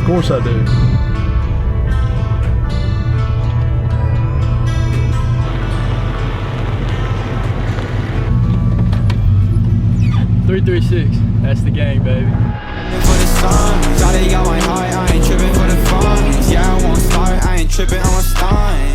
course I do. .336, that's the gang, baby. For the sun, Shawty got my heart, I ain't tripping for the fun. Yeah, I won't start, I ain't tripping, I'm a stun.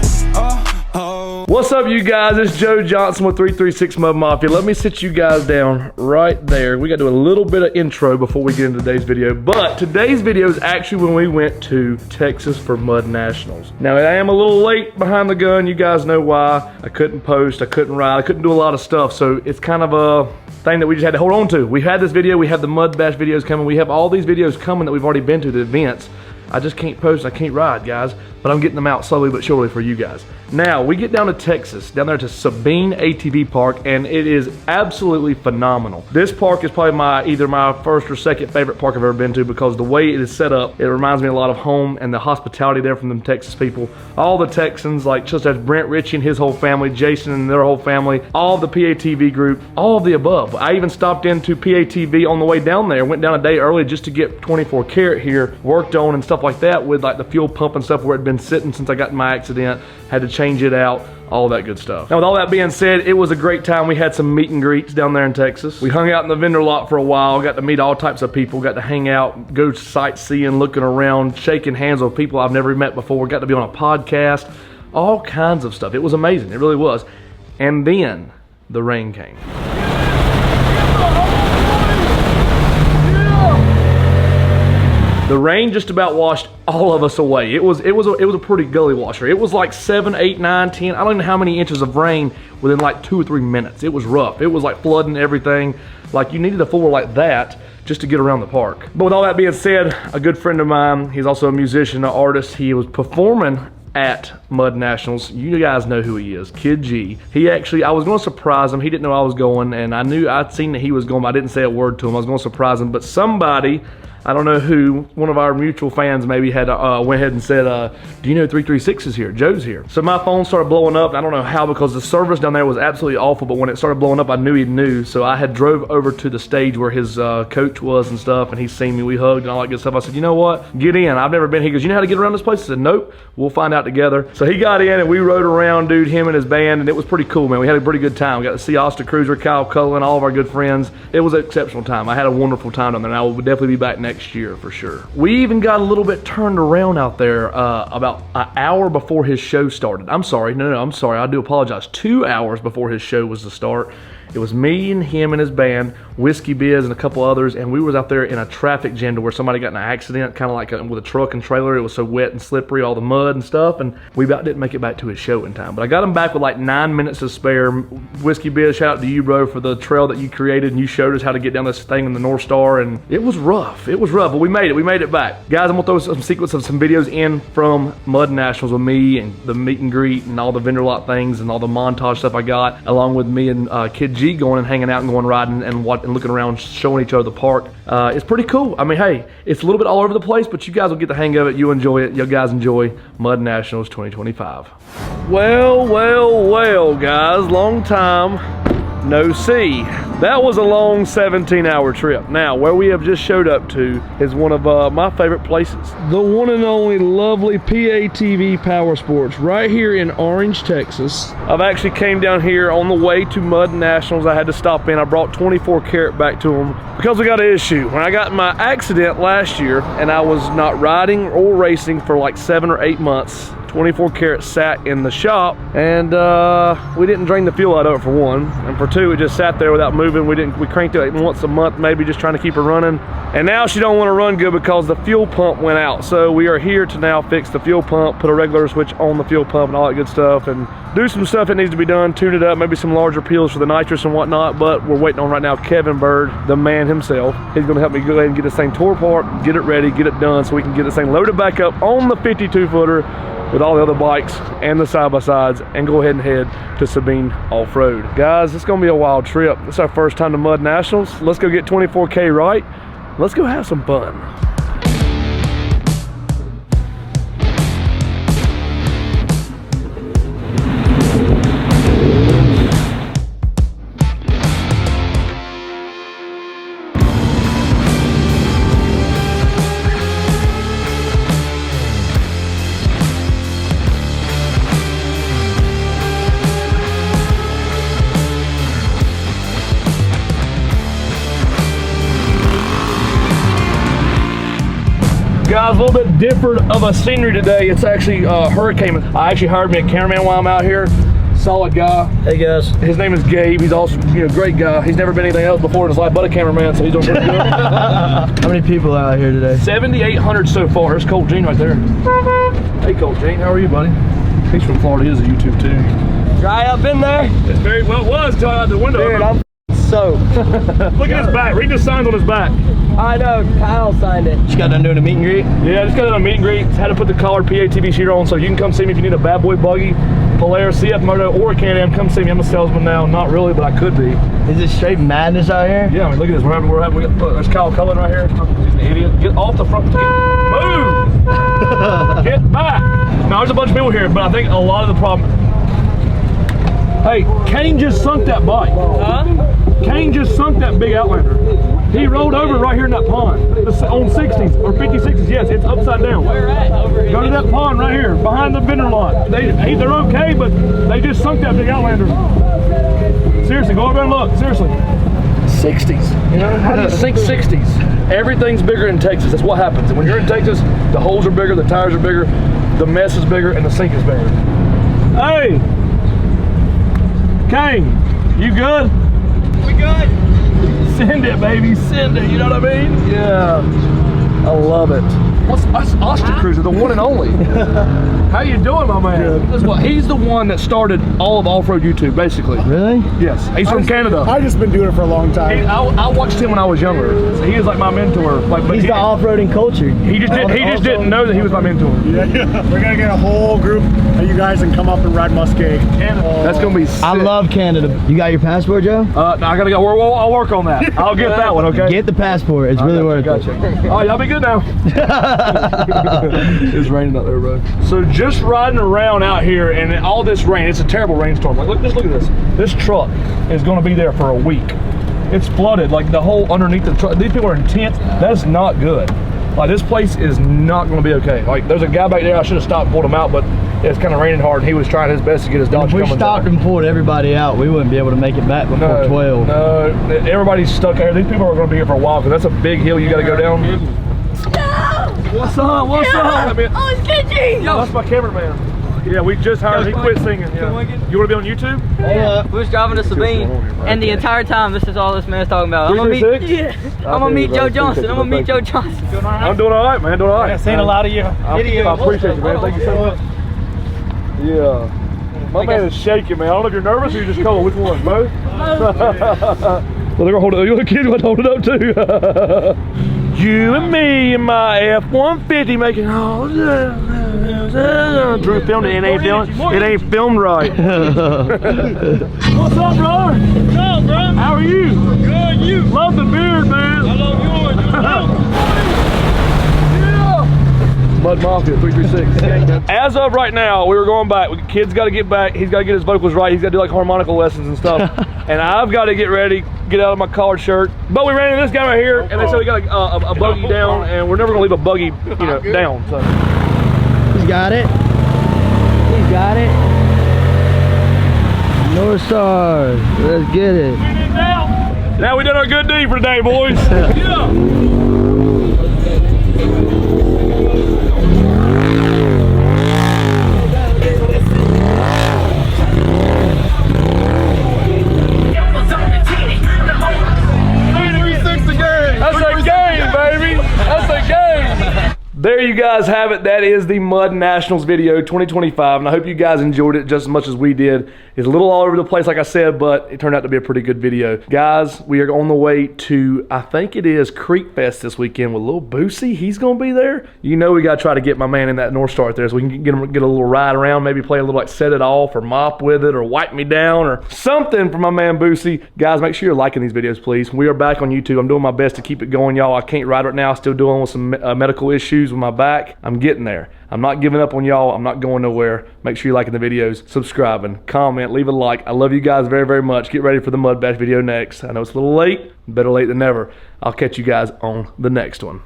Oh. What's up, you guys? It's Joe Johnson with 336 Mafia. Let me sit you guys down right there. We got to do a little bit of intro before we get into today's video. But today's video is actually when we went to Texas for Mud Nationals. Now, I am a little late behind the gun. You guys know why. I couldn't post, I couldn't ride, I couldn't do a lot of stuff. So it's kind of a thing that we just had to hold on to. We had this video, we have the Mud Bash videos coming, we have all these videos coming that we've already been to, the events. I just can't post, I can't ride, guys, but I'm getting them out slowly but surely for you guys. Now, we get down to Texas, down there to Sabine ATV Park, and it is absolutely phenomenal. This park is probably either my first or second favorite park I've ever been to, because the way it is set up, it reminds me a lot of home, and the hospitality there from them Texas people. All the Texans, like just as Brent Ritchie and his whole family, Jason and their whole family, all of the PATV group, all of the above. I even stopped into PATV on the way down there, went down a day early just to get 24 karat here, worked on and stuff like that with like the fuel pump and stuff where it had been sitting since I got in my accident, had to change it out, all that good stuff. Now, with all that being said, it was a great time. We had some meet and greets down there in Texas. We hung out in the vendor lot for a while, got to meet all types of people, got to hang out, go sightseeing, looking around, shaking hands with people I've never met before, got to be on a podcast, all kinds of stuff. It was amazing, it really was. And then the rain came. The rain just about washed all of us away. It was a pretty gully washer. It was like 7, 8, 9, 10. I don't even know how many inches of rain within like 2 or 3 minutes. It was rough. It was like flooding everything. Like you needed a floor like that just to get around the park. But with all that being said, a good friend of mine, he's also a musician, an artist. He was performing at Mud Nationals. You guys know who he is, Kid G. He actually, I was going to surprise him. He didn't know I was going, and I knew I'd seen that he was going, but I didn't say a word to him. I was going to surprise him, but somebody, I don't know who, one of our mutual fans maybe had went ahead and said, do you know 336 is here? Joe's here. So my phone started blowing up. I don't know how, because the service down there was absolutely awful, but when it started blowing up, I knew he knew. So I had drove over to the stage where his coach was and stuff, and he seen me, we hugged and all that good stuff. I said, you know what? Get in. I've never been here. He goes, you know how to get around this place? I said, nope. We'll find out together. So he got in and we rode around, dude, him and his band, and it was pretty cool, man. We had a pretty good time. We got to see Austin Cruiser, Kyle Cullen, all of our good friends. It was an exceptional time. I had a wonderful time down there, and I will definitely be back next year for sure. We even got a little bit turned around out there about an hour before his show started. I'm sorry, no, I'm sorry, I do apologize. 2 hours before his show was to start. It was me and him and his band, Whiskey Biz and a couple others, and we was out there in a traffic jam to where somebody got in an accident, kind of like with a truck and trailer. It was so wet and slippery, all the mud and stuff, and we about didn't make it back to his show in time. But I got him back with like 9 minutes to spare. Whiskey Biz, shout out to you, bro, for the trail that you created, and you showed us how to get down this thing in the North Star, and it was rough. It was rough, but we made it back. Guys, I'm gonna throw some sequence of some videos in from Mud Nationals with me and the meet and greet and all the vendor lot things and all the montage stuff I got, along with me and Kid G going and hanging out and going riding and looking around, showing each other the park. It's pretty cool. I mean, hey, it's a little bit all over the place, but you guys will get the hang of it. You enjoy it. You guys enjoy Mud Nationals 2025. Well, guys, long time no see. That was a long 17-hour trip. Now, where we have just showed up to is one of my favorite places. The one and only lovely PATV Power Sports right here in Orange, Texas. I've actually came down here on the way to Mud Nationals. I had to stop in. I brought 24 karat back to them because we got an issue. When I got in my accident last year and I was not riding or racing for like 7 or 8 months, 24 karat sat in the shop, and we didn't drain the fuel out of it for one, and for two, it just sat there without moving. We cranked it like once a month, maybe, just trying to keep her running, and now she don't want to run good because the fuel pump went out. So we are here to now fix the fuel pump, put a regulator switch on the fuel pump and all that good stuff, and do some stuff that needs to be done, tune it up, maybe some larger peels for the nitrous and whatnot. But we're waiting on right now Kevin Bird, the man himself. He's going to help me go ahead and get this thing tore apart, get it ready, get it done, so we can get this thing loaded back up on the 52 footer with all the other bikes and the side-by-sides, and go ahead and head to Sabine Off-Road. Guys, it's gonna be a wild trip. It's our first time to Mud Nationals. Let's go get 24K right. Let's go have some fun. Guys, a little bit different of a scenery today. It's actually hurricane. I actually hired me a cameraman while I'm out here. Solid guy. Hey guys. His name is Gabe. He's also, great guy. He's never been anything else before in his life but a cameraman, so he's doing pretty good. How many people are out here today? 7,800 so far. There's Colt Gene right there. Hey Colt Gene, how are you, buddy? He's from Florida. He has a YouTube too. Dry up in there? It's very well. It was until out the window. Dude, I'm soaked. Look at his back. Read the signs on his back. I know, Kyle signed it. Just got done doing a meet and greet? Yeah, just got done a meet and greet. Had to put the collared PATV sheet on, so you can come see me if you need a bad boy buggy, Polaris, CF Moto, or a Can-Am. Come see me. I'm a salesman now. Not really, but I could be. Is it straight madness out here? Yeah, I mean, look at this. Look, there's Kyle Cullen right here. He's an idiot. Get off the front. Move! Get back! Now, there's a bunch of people here, but I think a lot of the problem... Hey, Kane just sunk that bike. Huh? Kane just sunk that big Outlander. He rolled over right here in that pond. On 60s or 56s, yes, it's upside down. Where at? Over here. Go to that pond right here, behind the vendor lot. They're okay, but they just sunk that big Outlander. Seriously, go over there and look, seriously. 60s, how do you sink 60s? Everything's bigger in Texas, that's what happens. And when you're in Texas, the holes are bigger, the tires are bigger, the mess is bigger, and the sink is bigger. Hey! Kane, you good? We good? Send it, baby, send it, you know what I mean? Yeah, I love it. That's Austin Cruiser, the one and only. How you doing, my man? Good. He's the one that started all of off-road YouTube, basically. Really? Yes, he's from Canada. I've just been doing it for a long time. I watched him when I was younger. So he is like my mentor. He's the off-roading culture. He just didn't know that he was my mentor. Yeah. We're gonna get a whole group of you guys and come up and ride Muskie. That's gonna be sick. I love Canada. You got your passport, Joe? No, I gotta go. I'll work on that. I'll get that one, okay? Get the passport. It's really worth it. Oh, y'all be good now. It's raining out there, bro. So just riding around out here and all this rain, it's a terrible rainstorm. Like, look at this. This truck is gonna be there for a week. It's flooded, like the whole underneath the truck. These people are in tents. That's not good. Like, this place is not gonna be okay. Like, there's a guy back there, I should have stopped and pulled him out, but it's kind of raining hard and he was trying his best to get his Dodge coming down. If we stopped and pulled everybody out, we wouldn't be able to make it back before 12. No, everybody's stuck out here. These people are gonna be here for a while because that's a big hill you gotta go down. What's up? What's up? Oh, it's Gigi! Yo, that's my cameraman. Yeah, we just hired him. He quit singing. Yeah. You want to be on YouTube? Yeah. We was driving to Sabine, and the entire time, this is all this man's talking about. I'm gonna meet Joe Johnson. I'm gonna meet Joe Johnson. I'm doing all right, man. Doing all right. I've seen a lot of you. I appreciate you, man. Thank you so much. Yeah. My man is shaking, man. I don't know if you're nervous or you're just cold. Which one? Both? Well, they're gonna hold it. You kids gonna hold it up too. You and me and my F-150 making all Drew filmed it. It ain't filmed right. What's up, brother? What's up, bro? How are you? Good, you? Love the beard, man. I love yours. Yeah. Mud Mafia 336. As of right now, we were going back. Kid's got to get back. He's got to get his vocals right. He's got to do like harmonica lessons and stuff. And I've got to get ready, get out of my collared shirt. But we ran into this guy right here, and they said we got a buggy down, and we're never gonna leave a buggy, down. So He's got it. He's got it. North Stars. Let's get it. Now we did our good deed for today, boys. Yeah. There you guys have it. That is the Mud Nationals video 2025, and I hope you guys enjoyed it just as much as we did. It's a little all over the place, like I said, but it turned out to be a pretty good video. Guys, we are on the way to, I think it is Creek Fest this weekend with Lil Boosie. He's going to be there. You know we got to try to get my man in that North Star there so we can get a little ride around, maybe play a little like Set It Off or Mop with it or Wipe Me Down or something for my man Boosie. Guys, make sure you're liking these videos, please. We are back on YouTube. I'm doing my best to keep it going, y'all. I can't ride right now. Still dealing with some medical issues with my back. I'm getting there. I'm not giving up on y'all. I'm not going nowhere. Make sure you're liking the videos, subscribing, comment, leave a like. I love you guys very, very much. Get ready for the Mud Bash video next. I know it's a little late. Better late than never. I'll catch you guys on the next one.